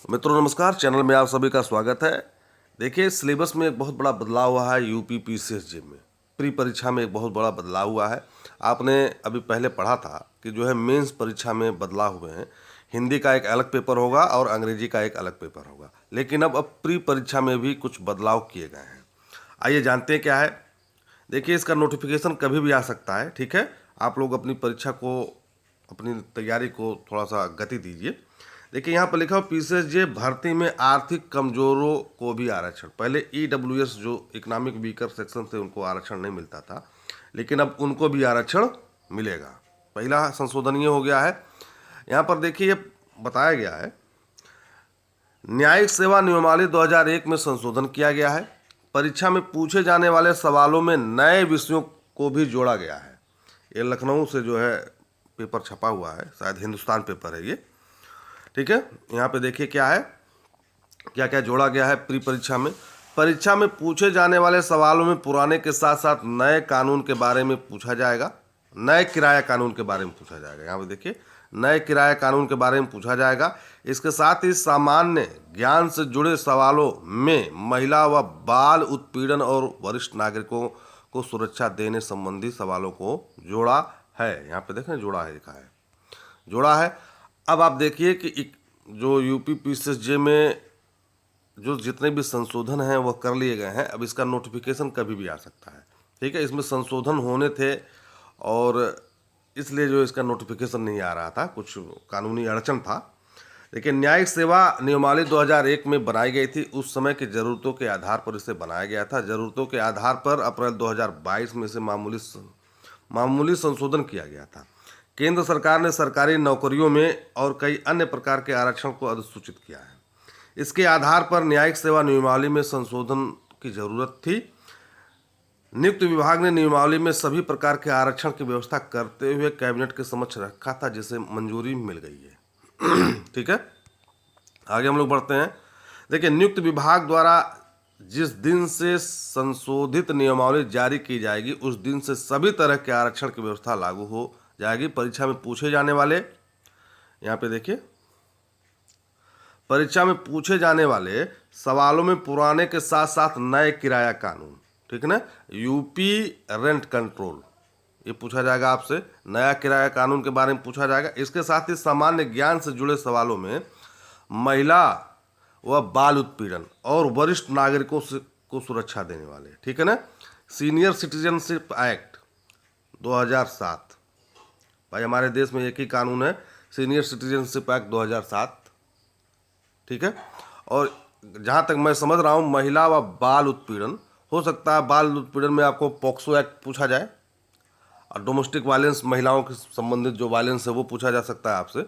मित्रों नमस्कार, चैनल में आप सभी का स्वागत है। देखिए, सिलेबस में एक बहुत बड़ा बदलाव हुआ है यूपी पीसीएसजे में। प्री परीक्षा में एक बहुत बड़ा बदलाव हुआ है। आपने अभी पहले पढ़ा था कि जो है मेंस परीक्षा में बदलाव हुए हैं। हिंदी का एक अलग पेपर होगा और अंग्रेजी का एक अलग पेपर होगा, लेकिन अब प्री परीक्षा में भी कुछ बदलाव किए गए हैं। आइए जानते हैं क्या है। देखिए, इसका नोटिफिकेशन कभी भी आ सकता है, ठीक है। आप लोग अपनी परीक्षा को, अपनी तैयारी को थोड़ा सा गति दीजिए। देखिए, यहाँ पर लिखा हो पीसीएसजे भर्ती में आर्थिक कमजोरों को भी आरक्षण। पहले ईडब्ल्यूएस जो इकोनॉमिक वीकर सेक्शन थे उनको आरक्षण नहीं मिलता था, लेकिन अब उनको भी आरक्षण मिलेगा। पहला संशोधन ये हो गया है। यहाँ पर देखिए, ये बताया गया है न्यायिक सेवा नियमावली 2001 में संशोधन किया गया है। परीक्षा में पूछे जाने वाले सवालों में नए विषयों को भी जोड़ा गया है। ये लखनऊ से जो है पेपर छपा हुआ है, शायद हिंदुस्तान पेपर है ये, ठीक है। यहाँ पे देखिए क्या है, क्या क्या जोड़ा गया है प्री परीक्षा में। परीक्षा में पूछे जाने वाले सवालों में पुराने के साथ साथ नए कानून के बारे में पूछा जाएगा। नए किराया कानून के बारे में पूछा जाएगा। यहाँ पे देखिए, नए किराया कानून के बारे में पूछा जाएगा। इसके साथ ही सामान्य ज्ञान से जुड़े सवालों में महिला व बाल उत्पीड़न और वरिष्ठ नागरिकों को सुरक्षा देने संबंधी सवालों को जोड़ा है। यहाँ पे देखें, जोड़ा है, लिखा है जोड़ा है। अब आप देखिए कि जो यूपी पीसीएसजे में जो जितने भी संशोधन हैं वह कर लिए गए हैं। अब इसका नोटिफिकेशन कभी भी आ सकता है, ठीक है। इसमें संशोधन होने थे और इसलिए जो इसका नोटिफिकेशन नहीं आ रहा था, कुछ कानूनी अड़चन था। लेकिन न्यायिक सेवा नियमावली 2001 में बनाई गई थी। उस समय की ज़रूरतों के आधार पर इसे बनाया गया था। ज़रूरतों के आधार पर अप्रैल 2022 में इसे मामूली संशोधन किया गया था। केंद्र सरकार ने सरकारी नौकरियों में और कई अन्य प्रकार के आरक्षण को अधिसूचित किया है। इसके आधार पर न्यायिक सेवा नियमावली में संशोधन की जरूरत थी। नियुक्त विभाग ने नियमावली में सभी प्रकार के आरक्षण की व्यवस्था करते हुए कैबिनेट के समक्ष रखा था, जिसे मंजूरी मिल गई है। ठीक है, आगे हम लोग बढ़ते हैं। देखिए, नियुक्त विभाग द्वारा जिस दिन से संशोधित नियमावली जारी की जाएगी उस दिन से सभी तरह के आरक्षण की व्यवस्था लागू हो जाएगी। परीक्षा में पूछे जाने वाले, यहाँ पे देखिए, परीक्षा में पूछे जाने वाले सवालों में पुराने के साथ साथ नए किराया कानून, ठीक है ना, यूपी रेंट कंट्रोल, ये पूछा जाएगा आपसे। नया किराया कानून के बारे में पूछा जाएगा। इसके साथ ही सामान्य ज्ञान से जुड़े सवालों में महिला व बाल उत्पीड़न और वरिष्ठ नागरिकों को सुरक्षा देने वाले, ठीक है ना, सीनियर सिटीजनशिप एक्ट 2007। भाई, हमारे देश में एक ही कानून है, सीनियर सिटीजनशिप एक्ट 2007, ठीक है। और जहाँ तक मैं समझ रहा हूँ, महिला व बाल उत्पीड़न हो सकता है। बाल उत्पीड़न में आपको पॉक्सो एक्ट पूछा जाए और डोमेस्टिक वायलेंस, महिलाओं के संबंधित जो वायलेंस है वो पूछा जा सकता है आपसे।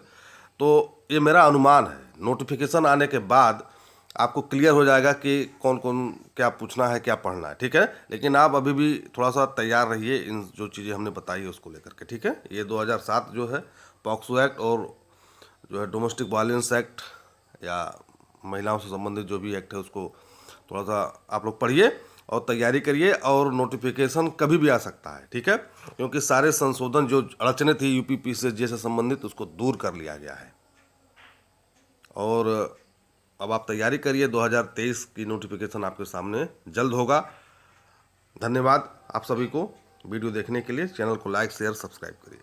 तो ये मेरा अनुमान है। नोटिफिकेशन आने के बाद आपको क्लियर हो जाएगा कि कौन कौन क्या पूछना है, क्या पढ़ना है, ठीक है। लेकिन आप अभी भी थोड़ा सा तैयार रहिए इन जो चीज़ें हमने बताई है उसको लेकर के, ठीक है। ये 2007 जो है पॉक्सो एक्ट और जो है डोमेस्टिक वायलेंस एक्ट या महिलाओं से संबंधित जो भी एक्ट है उसको थोड़ा सा आप लोग पढ़िए और तैयारी करिए। और नोटिफिकेशन कभी भी आ सकता है, ठीक है, क्योंकि सारे संशोधन जो अड़चने थी यूपी पीसीएसजे से संबंधित उसको दूर कर लिया गया है। और अब आप तैयारी करिए, 2023 की नोटिफिकेशन आपके सामने जल्द होगा। धन्यवाद आप सभी को वीडियो देखने के लिए। चैनल को लाइक शेयर सब्सक्राइब करिए।